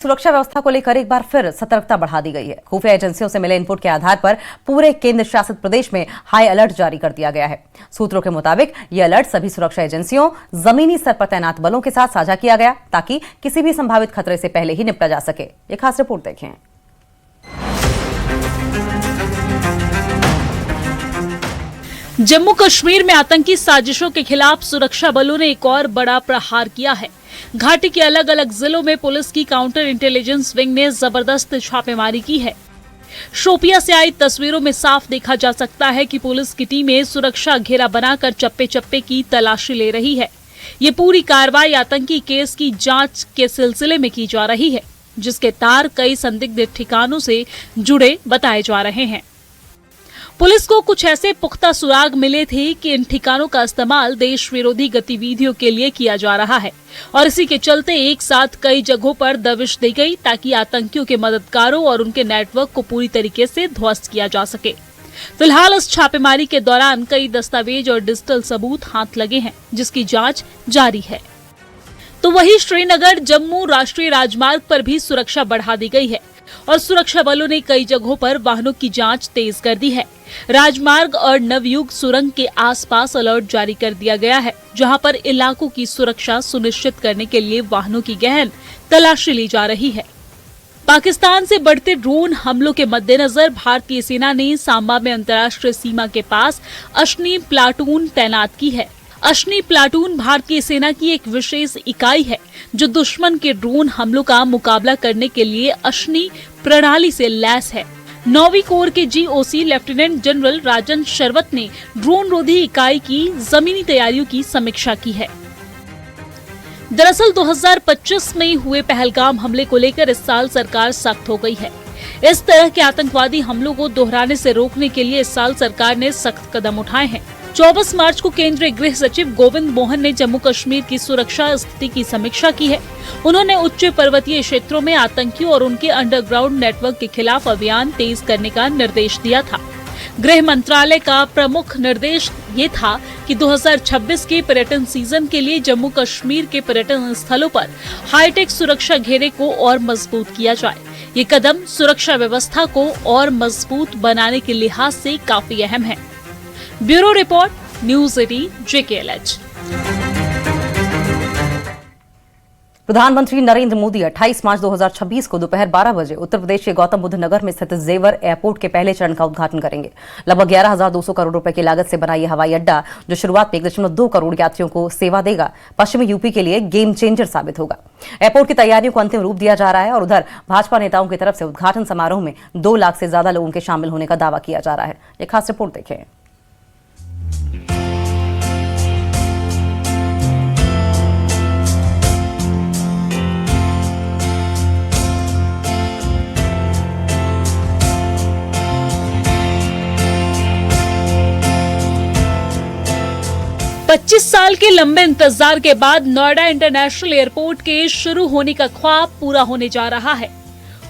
सुरक्षा व्यवस्था को लेकर एक बार फिर सतर्कता बढ़ा दी गई है। खुफिया एजेंसियों से मिले इनपुट के आधार पर पूरे केंद्र शासित प्रदेश में हाई अलर्ट जारी कर दिया गया है। सूत्रों के मुताबिक यह अलर्ट सभी सुरक्षा एजेंसियों, जमीनी स्तर पर तैनात बलों के साथ साझा किया गया ताकि किसी भी संभावित खतरे से पहले ही निपटा जा सके। एक खास रिपोर्ट देखें। जम्मू कश्मीर में आतंकी साजिशों के खिलाफ सुरक्षा बलों ने एक और बड़ा प्रहार किया है। घाटी के अलग अलग जिलों में पुलिस की काउंटर इंटेलिजेंस विंग ने जबरदस्त छापेमारी की है। शोपिया से आई तस्वीरों में साफ देखा जा सकता है कि पुलिस की टीमें सुरक्षा घेरा बनाकर चप्पे चप्पे की तलाशी ले रही है। ये पूरी कार्रवाई आतंकी केस की जांच के सिलसिले में की जा रही है, जिसके तार कई संदिग्ध ठिकानों से जुड़े बताए जा रहे हैं। पुलिस को कुछ ऐसे पुख्ता सुराग मिले थे कि इन ठिकानों का इस्तेमाल देश विरोधी गतिविधियों के लिए किया जा रहा है और इसी के चलते एक साथ कई जगहों पर दबिश दी गई ताकि आतंकियों के मददगारों और उनके नेटवर्क को पूरी तरीके से ध्वस्त किया जा सके। फिलहाल इस छापेमारी के दौरान कई दस्तावेज और डिजिटल सबूत हाथ लगे हैं, जिसकी जांच जारी है। तो वहीं श्रीनगर जम्मू राष्ट्रीय राजमार्ग पर भी सुरक्षा बढ़ा दी गई है और सुरक्षा बलों ने कई जगहों पर वाहनों की जांच तेज कर दी है। राजमार्ग और नवयुग सुरंग के आसपास अलर्ट जारी कर दिया गया है, जहां पर इलाकों की सुरक्षा सुनिश्चित करने के लिए वाहनों की गहन तलाशी ली जा रही है। पाकिस्तान से बढ़ते ड्रोन हमलों के मद्देनजर भारतीय सेना ने सांबा में अंतर्राष्ट्रीय सीमा के पास अश्नी प्लाटून तैनात की है। अश्नी प्लाटून भारतीय सेना की एक विशेष इकाई है जो दुश्मन के ड्रोन हमलों का मुकाबला करने के लिए अश्नी प्रणाली से लैस है। 9वीं कोर के जीओसी लेफ्टिनेंट जनरल राजन शरवत ने ड्रोन रोधी इकाई की जमीनी तैयारियों की समीक्षा की है। दरअसल 2025 में हुए पहलगाम हमले को लेकर इस साल सरकार सख्त हो गई है। इस तरह के आतंकवादी हमलों को दोहराने से रोकने के लिए इस साल सरकार ने सख्त कदम उठाए हैं। 24 मार्च को केंद्रीय गृह सचिव गोविंद मोहन ने जम्मू कश्मीर की सुरक्षा स्थिति की समीक्षा की है। उन्होंने उच्च पर्वतीय क्षेत्रों में आतंकियों और उनके अंडरग्राउंड नेटवर्क के खिलाफ अभियान तेज करने का निर्देश दिया था। गृह मंत्रालय का प्रमुख निर्देश ये था कि 2026 के पर्यटन सीजन के लिए जम्मू कश्मीर के पर्यटन स्थलों पर हाईटेक सुरक्षा घेरे को और मजबूत किया जाए। ये कदम सुरक्षा व्यवस्था को और मजबूत बनाने के लिहाज से काफी अहम है। Bureau report, news 18 JKLH। प्रधानमंत्री नरेंद्र मोदी 28 मार्च 2026 को दोपहर 12 बजे उत्तर प्रदेश के गौतम बुद्ध नगर में स्थित जेवर एयरपोर्ट के पहले चरण का उद्घाटन करेंगे। लगभग 11,200 करोड़ रुपए की लागत से बना यह हवाई अड्डा, जो शुरुआत में 1.2 करोड़ यात्रियों को सेवा देगा, पश्चिमी यूपी के लिए गेम चेंजर साबित होगा। एयरपोर्ट की तैयारियों को अंतिम रूप दिया जा रहा है और उधर भाजपा नेताओं की तरफ से उद्घाटन समारोह में 2 लाख से ज्यादा लोगों के शामिल होने का दावा किया जा रहा है। एक खास रिपोर्ट देखें। 25 साल के लंबे इंतजार के बाद नोएडा इंटरनेशनल एयरपोर्ट के शुरू होने का ख्वाब पूरा होने जा रहा है।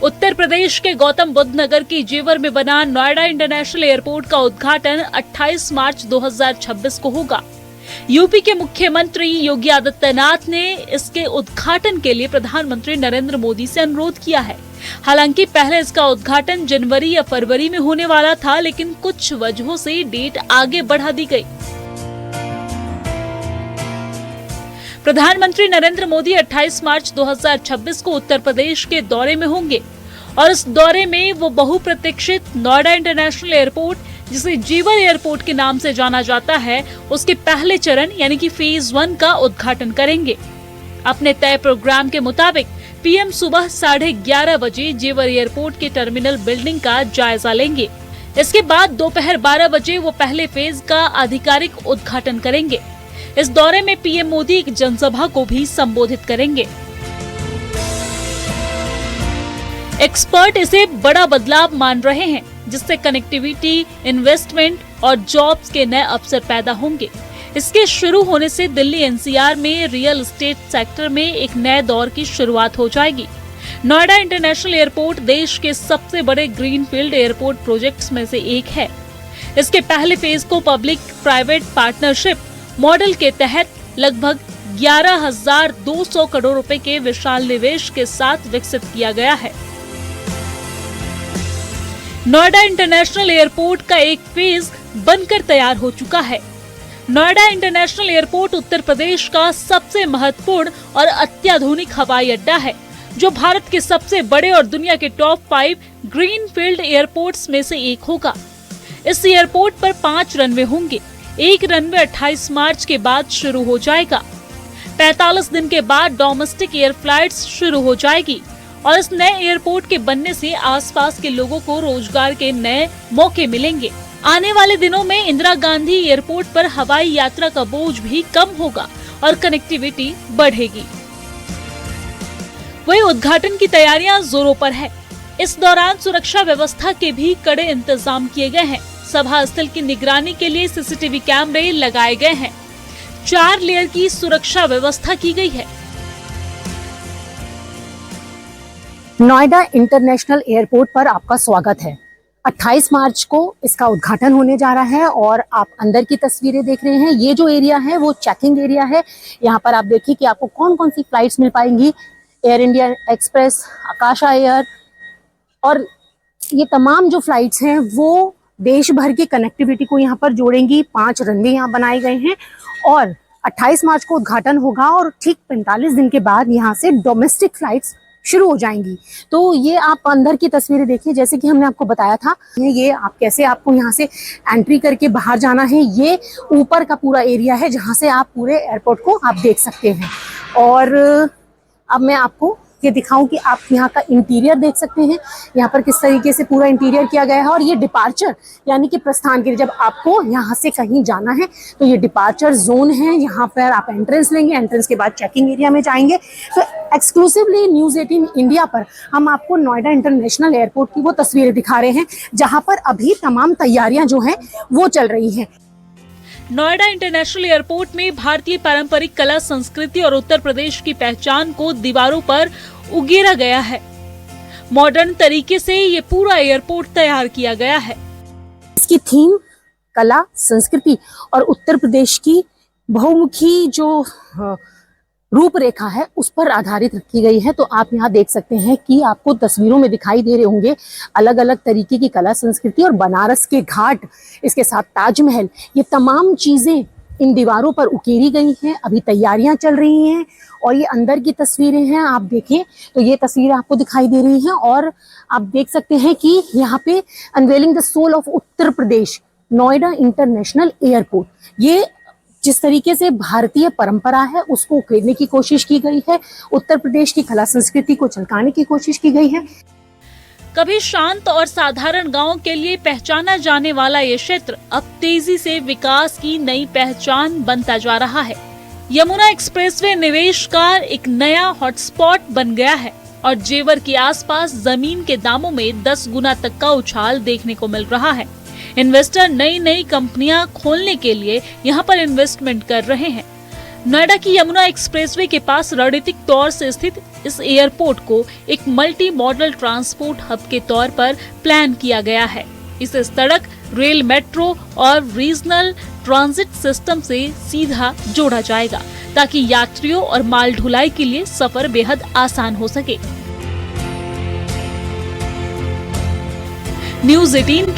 उत्तर प्रदेश के गौतम बुद्ध नगर की जेवर में बना नोएडा इंटरनेशनल एयरपोर्ट का उद्घाटन 28 मार्च 2026 को होगा। यूपी के मुख्यमंत्री योगी आदित्यनाथ ने इसके उद्घाटन के लिए प्रधानमंत्री नरेंद्र मोदी से अनुरोध किया है। हालांकि पहले इसका उद्घाटन जनवरी या फरवरी में होने वाला था, लेकिन कुछ वजहों से डेट आगे बढ़ा दी गई। प्रधानमंत्री नरेंद्र मोदी 28 मार्च 2026 को उत्तर प्रदेश के दौरे में होंगे और इस दौरे में वो बहुप्रतीक्षित नोएडा इंटरनेशनल एयरपोर्ट, जिसे जेवर एयरपोर्ट के नाम से जाना जाता है, उसके पहले चरण यानी कि फेज 1 का उद्घाटन करेंगे। अपने तय प्रोग्राम के मुताबिक पीएम सुबह 11:30 बजे जेवर एयरपोर्ट के टर्मिनल बिल्डिंग का जायजा लेंगे। इसके बाद दोपहर 12 बजे वो पहले फेज का आधिकारिक उद्घाटन करेंगे। इस दौरे में पीएम मोदी एक जनसभा को भी संबोधित करेंगे। एक्सपर्ट इसे बड़ा बदलाव मान रहे हैं, जिससे कनेक्टिविटी, इन्वेस्टमेंट और जॉब्स के नए अवसर पैदा होंगे। इसके शुरू होने से दिल्ली एनसीआर में रियल एस्टेट सेक्टर में एक नए दौर की शुरुआत हो जाएगी। नोएडा इंटरनेशनल एयरपोर्ट देश के सबसे बड़े ग्रीनफील्ड एयरपोर्ट प्रोजेक्ट्स में से एक है। इसके पहले फेज को पब्लिक प्राइवेट पार्टनरशिप मॉडल के तहत लगभग 11,200 करोड़ रुपए के विशाल निवेश के साथ विकसित किया गया है। नोएडा इंटरनेशनल एयरपोर्ट का एक फेज बनकर तैयार हो चुका है। नोएडा इंटरनेशनल एयरपोर्ट उत्तर प्रदेश का सबसे महत्वपूर्ण और अत्याधुनिक हवाई अड्डा है, जो भारत के सबसे बड़े और दुनिया के टॉप 5 ग्रीनफील्ड एयरपोर्ट्स में से एक होगा। इस एयरपोर्ट पर 5 रनवे होंगे। एक रनवे 28 मार्च के बाद शुरू हो जाएगा। 45 दिन के बाद डोमेस्टिक एयर फ्लाइट्स शुरू हो जाएगी और इस नए एयरपोर्ट के बनने से आसपास के लोगों को रोजगार के नए मौके मिलेंगे। आने वाले दिनों में इंदिरा गांधी एयरपोर्ट पर हवाई यात्रा का बोझ भी कम होगा और कनेक्टिविटी बढ़ेगी। वहीं उद्घाटन की तैयारियां जोरों पर है। इस दौरान सुरक्षा व्यवस्था के भी कड़े इंतजाम किए गए हैं। सभा स्थल की निगरानी के लिए सीसीटीवी कैमरे लगाए गए हैं। 4 लेयर की सुरक्षा व्यवस्था की गई है। नोएडा इंटरनेशनल एयरपोर्ट पर आपका स्वागत है। 28 मार्च को इसका उद्घाटन होने जा रहा है और आप अंदर की तस्वीरें देख रहे हैं। ये जो एरिया है वो चेकिंग एरिया है। यहाँ पर आप देखिए कि आपको कौन कौन सी फ्लाइट्स मिल पाएंगी। एयर इंडिया एक्सप्रेस, आकाशा एयर और ये तमाम जो फ्लाइट्स हैं वो देश भर की कनेक्टिविटी को यहाँ पर जोड़ेंगी। 5 रनवे यहाँ बनाए गए हैं और 28 मार्च को उद्घाटन होगा और ठीक 45 दिन के बाद यहाँ से डोमेस्टिक फ्लाइट्स शुरू हो जाएंगी। तो ये आप अंदर की तस्वीरें देखिए, जैसे कि हमने आपको बताया था। ये आप कैसे आपको यहाँ से एंट्री करके बाहर जाना है। ये ऊपर का पूरा एरिया है जहाँ से आप पूरे एयरपोर्ट को आप देख सकते हैं। और अब मैं आपको ये दिखाऊं कि आप यहाँ का इंटीरियर देख सकते हैं। यहाँ पर किस तरीके से पूरा इंटीरियर किया गया है। और ये डिपार्चर यानी कि प्रस्थान के लिए जब आपको यहाँ से कहीं जाना है तो ये डिपार्चर जोन है। यहाँ पर आप एंट्रेंस लेंगे, एंट्रेंस के बाद चेकिंग एरिया में जाएंगे। तो एक्सक्लूसिवली न्यूज़ 18 इंडिया पर हम आपको नोएडा इंटरनेशनल एयरपोर्ट की वो तस्वीरें दिखा रहे हैं जहाँ पर अभी तमाम तैयारियां जो हैं वो चल रही हैं। नोएडा इंटरनेशनल एयरपोर्ट में भारतीय पारंपरिक कला, संस्कृति और उत्तर प्रदेश की पहचान को दीवारों पर उकेरा गया है। मॉडर्न तरीके से ये पूरा एयरपोर्ट तैयार किया गया है। इसकी थीम कला, संस्कृति और उत्तर प्रदेश की बहुमुखी जो रूपरेखा है उस पर आधारित रखी गई है। तो आप यहाँ देख सकते हैं कि आपको तस्वीरों में दिखाई दे रहे होंगे अलग अलग तरीके की कला, संस्कृति और बनारस के घाट, इसके साथ ताजमहल, ये तमाम चीजें इन दीवारों पर उकेरी गई हैं। अभी तैयारियां चल रही हैं और ये अंदर की तस्वीरें हैं। आप देखें तो ये तस्वीरें आपको दिखाई दे रही हैं और आप देख सकते हैं कि यहाँ पे unveiling the soul of Uttar Pradesh, Noida international airport, ये जिस तरीके से भारतीय परंपरा है उसको उकेरने की कोशिश की गई है। उत्तर प्रदेश की कला संस्कृति को झलकाने की कोशिश की गई है। कभी शांत और साधारण गांव के लिए पहचाना जाने वाला ये क्षेत्र अब तेजी से विकास की नई पहचान बनता जा रहा है। यमुना एक्सप्रेसवे निवेश का एक नया हॉटस्पॉट बन गया है और जेवर के आसपास जमीन के दामों में 10 गुना तक का उछाल देखने को मिल रहा है। इन्वेस्टर नई कंपनियां खोलने के लिए यहां पर इन्वेस्टमेंट कर रहे हैं। नोएडा की यमुना एक्सप्रेसवे के पास रणनीतिक तौर से स्थित इस एयरपोर्ट को एक मल्टी मॉडल ट्रांसपोर्ट हब के तौर पर प्लान किया गया है। इसे सड़क, रेल, मेट्रो और रीजनल ट्रांजिट सिस्टम से सीधा जोड़ा जाएगा ताकि यात्रियों और माल ढुलाई के लिए सफर बेहद आसान हो सके। न्यूज़ 18 के